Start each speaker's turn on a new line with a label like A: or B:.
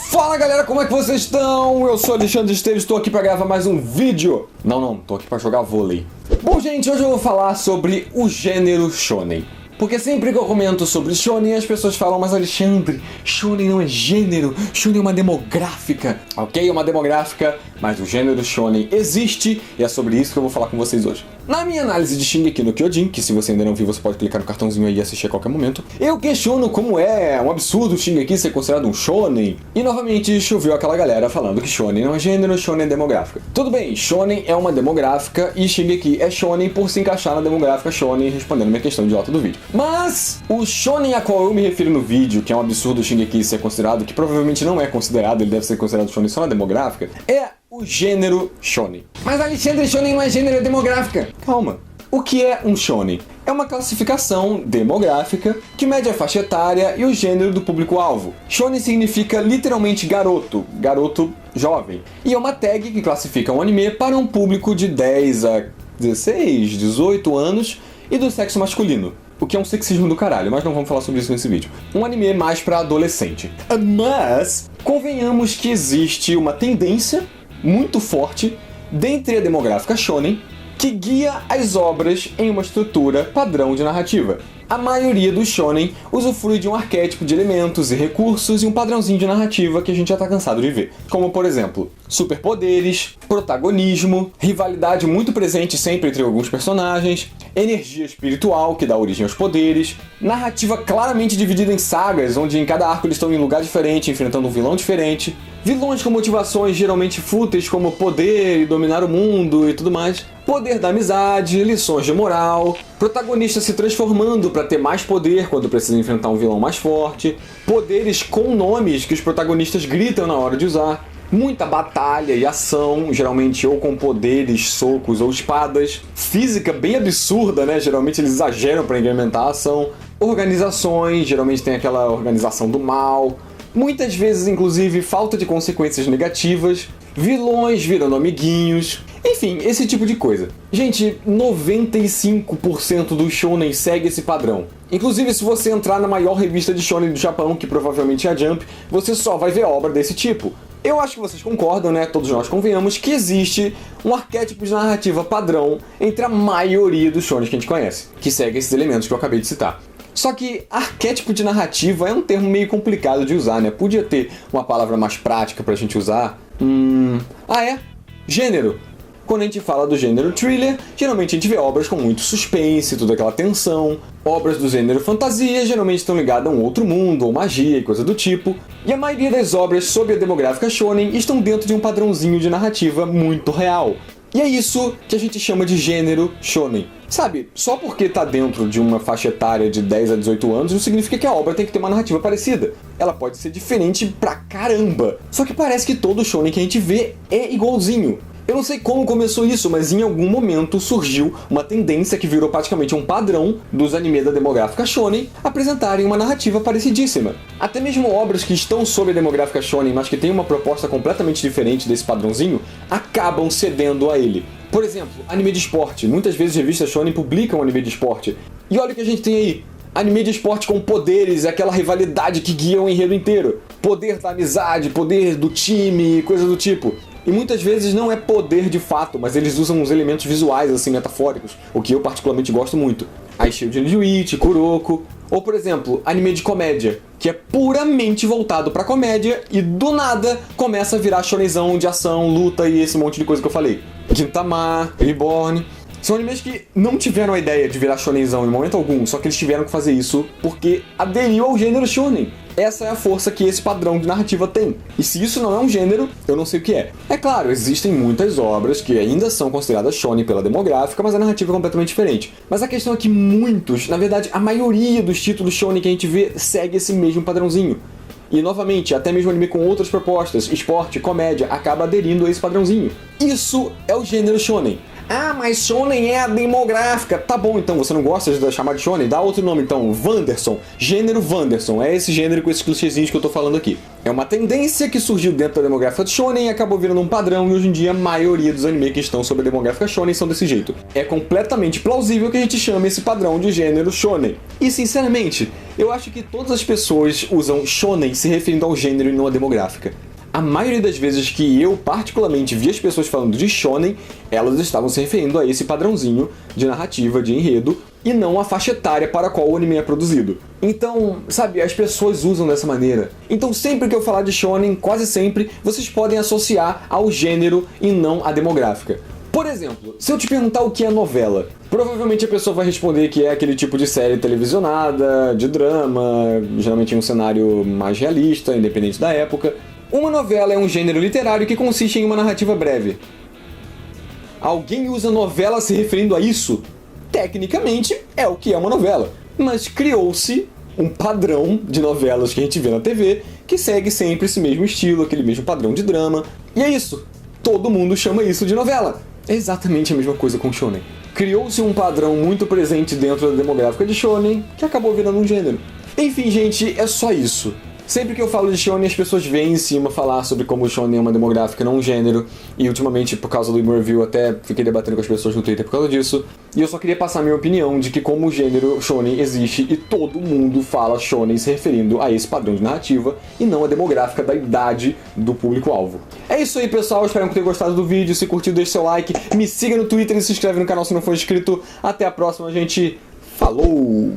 A: Fala galera, como é que vocês estão? Eu sou Alexandre Esteves, estou aqui para gravar mais um vídeo. Não, tô aqui para jogar vôlei. Bom gente, hoje eu vou falar sobre o gênero shonen. Porque sempre que eu comento sobre shonen, as pessoas falam: mas Alexandre, shonen não é gênero, shonen é uma demográfica. Ok, é uma demográfica, mas o gênero shonen existe e é sobre isso que eu vou falar com vocês hoje. Na minha análise de Shingeki no Kyojin, que se você ainda não viu, você pode clicar no cartãozinho aí e assistir a qualquer momento, eu questiono como é um absurdo o Shingeki ser considerado um shonen. E novamente choveu aquela galera falando que shonen não é gênero, shonen é demográfica. Tudo bem, shonen é uma demográfica e Shingeki é shonen por se encaixar na demográfica shonen, respondendo minha questão idiota do vídeo. Mas o shonen a qual eu me refiro no vídeo, que é um absurdo o Shingeki ser considerado, que provavelmente não é considerado, ele deve ser considerado shonen só na demográfica, é o gênero shonen. Mas Alexandre, shonen não é gênero, é demográfica. Calma. O que é um shonen? É uma classificação demográfica que mede a faixa etária e o gênero do público-alvo. Shonen significa literalmente garoto jovem. E é uma tag que classifica um anime para um público de 10 a 16, 18 anos e do sexo masculino. O que é um sexismo do caralho, mas não vamos falar sobre isso nesse vídeo. Um anime mais para adolescente. Mas convenhamos que existe uma tendência muito forte dentre a demográfica shonen que guia as obras em uma estrutura padrão de narrativa. A maioria dos shonen usufrui de um arquétipo de elementos e recursos e um padrãozinho de narrativa que a gente já tá cansado de ver. Como, por exemplo, superpoderes, protagonismo, rivalidade muito presente sempre entre alguns personagens, energia espiritual que dá origem aos poderes, narrativa claramente dividida em sagas, onde em cada arco eles estão em um lugar diferente, enfrentando um vilão diferente, vilões com motivações geralmente fúteis como poder e dominar o mundo e tudo mais, poder da amizade, lições de moral, protagonista se transformando para ter mais poder quando precisa enfrentar um vilão mais forte, poderes com nomes que os protagonistas gritam na hora de usar, muita batalha e ação, geralmente ou com poderes, socos ou espadas, física bem absurda, né? Geralmente eles exageram para incrementar a ação, organizações, geralmente tem aquela organização do mal, muitas vezes inclusive falta de consequências negativas, vilões virando amiguinhos, enfim, esse tipo de coisa. Gente, 95% do shonen segue esse padrão. Inclusive, se você entrar na maior revista de shonen do Japão, que provavelmente é a Jump, você só vai ver obra desse tipo. Eu acho que vocês concordam, né? Todos nós convenhamos que existe um arquétipo de narrativa padrão entre a maioria dos shonens que a gente conhece, que segue esses elementos que eu acabei de citar. Só que arquétipo de narrativa é um termo meio complicado de usar, né? Podia ter uma palavra mais prática pra gente usar. Gênero. Quando a gente fala do gênero thriller, geralmente a gente vê obras com muito suspense, toda aquela tensão. Obras do gênero fantasia geralmente estão ligadas a um outro mundo, ou magia e coisa do tipo. E a maioria das obras sob a demográfica shonen estão dentro de um padrãozinho de narrativa muito real. E é isso que a gente chama de gênero shonen. Sabe, só porque tá dentro de uma faixa etária de 10 a 18 anos não significa que a obra tem que ter uma narrativa parecida. Ela pode ser diferente pra caramba. Só que parece que todo shonen que a gente vê é igualzinho. Eu não sei como começou isso, mas em algum momento surgiu uma tendência que virou praticamente um padrão dos anime da demográfica shonen apresentarem uma narrativa parecidíssima. Até mesmo obras que estão sob a demográfica shonen, mas que têm uma proposta completamente diferente desse padrãozinho, acabam cedendo a ele. Por exemplo, anime de esporte. Muitas vezes revistas shonen publicam anime de esporte. E olha o que a gente tem aí. Anime de esporte com poderes, aquela rivalidade que guia o enredo inteiro. Poder da amizade, poder do time, coisa do tipo. E muitas vezes não é poder de fato, mas eles usam uns elementos visuais, assim, metafóricos, o que eu particularmente gosto muito. Aí Shield de Witch, Kuroko, ou por exemplo, anime de comédia, que é puramente voltado pra comédia e do nada começa a virar shonenzão de ação, luta e esse monte de coisa que eu falei. Gintama, Reborn... São animes que não tiveram a ideia de virar shonenzão em momento algum, só que eles tiveram que fazer isso porque aderiu ao gênero shonen. Essa é a força que esse padrão de narrativa tem. E se isso não é um gênero, eu não sei o que é. É claro, existem muitas obras que ainda são consideradas shonen pela demográfica, mas a narrativa é completamente diferente. Mas a questão é que muitos, na verdade a maioria dos títulos shonen que a gente vê segue esse mesmo padrãozinho. E novamente, até mesmo anime com outras propostas, esporte, comédia, acaba aderindo a esse padrãozinho. Isso é o gênero shonen. Ah, mas shonen é a demográfica. Tá bom, então, você não gosta de chamar de shonen? Dá outro nome, então. Wanderson. Gênero Wanderson. É esse gênero com esses clichêzinhos que eu tô falando aqui. É uma tendência que surgiu dentro da demográfica de shonen e acabou virando um padrão, e hoje em dia a maioria dos animes que estão sobre a demográfica shonen são desse jeito. É completamente plausível que a gente chame esse padrão de gênero shonen. E, sinceramente, eu acho que todas as pessoas usam shonen se referindo ao gênero e não à demográfica. A maioria das vezes que eu, particularmente, vi as pessoas falando de shonen, elas estavam se referindo a esse padrãozinho de narrativa, de enredo, e não a faixa etária para a qual o anime é produzido. Então, sabe, as pessoas usam dessa maneira. Então, sempre que eu falar de shonen, quase sempre, vocês podem associar ao gênero e não à demográfica. Por exemplo, se eu te perguntar o que é novela, provavelmente a pessoa vai responder que é aquele tipo de série televisionada, de drama, geralmente em um cenário mais realista, independente da época. Uma novela é um gênero literário que consiste em uma narrativa breve. Alguém usa novela se referindo a isso? Tecnicamente, é o que é uma novela. Mas criou-se um padrão de novelas que a gente vê na TV que segue sempre esse mesmo estilo, aquele mesmo padrão de drama. E é isso. Todo mundo chama isso de novela. É exatamente a mesma coisa com shonen. Criou-se um padrão muito presente dentro da demográfica de shonen que acabou virando um gênero. Enfim, gente, é só isso. Sempre que eu falo de shonen, as pessoas vêm em cima falar sobre como o shonen é uma demográfica, não um gênero. E ultimamente, por causa do Imo Review, até fiquei debatendo com as pessoas no Twitter por causa disso. E eu só queria passar a minha opinião de que como o gênero shonen existe e todo mundo fala shonen se referindo a esse padrão de narrativa e não a demográfica da idade do público-alvo. É isso aí, pessoal. Espero que tenham gostado do vídeo. Se curtiu, deixe seu like. Me siga no Twitter e se inscreve no canal se não for inscrito. Até a próxima, gente. Falou!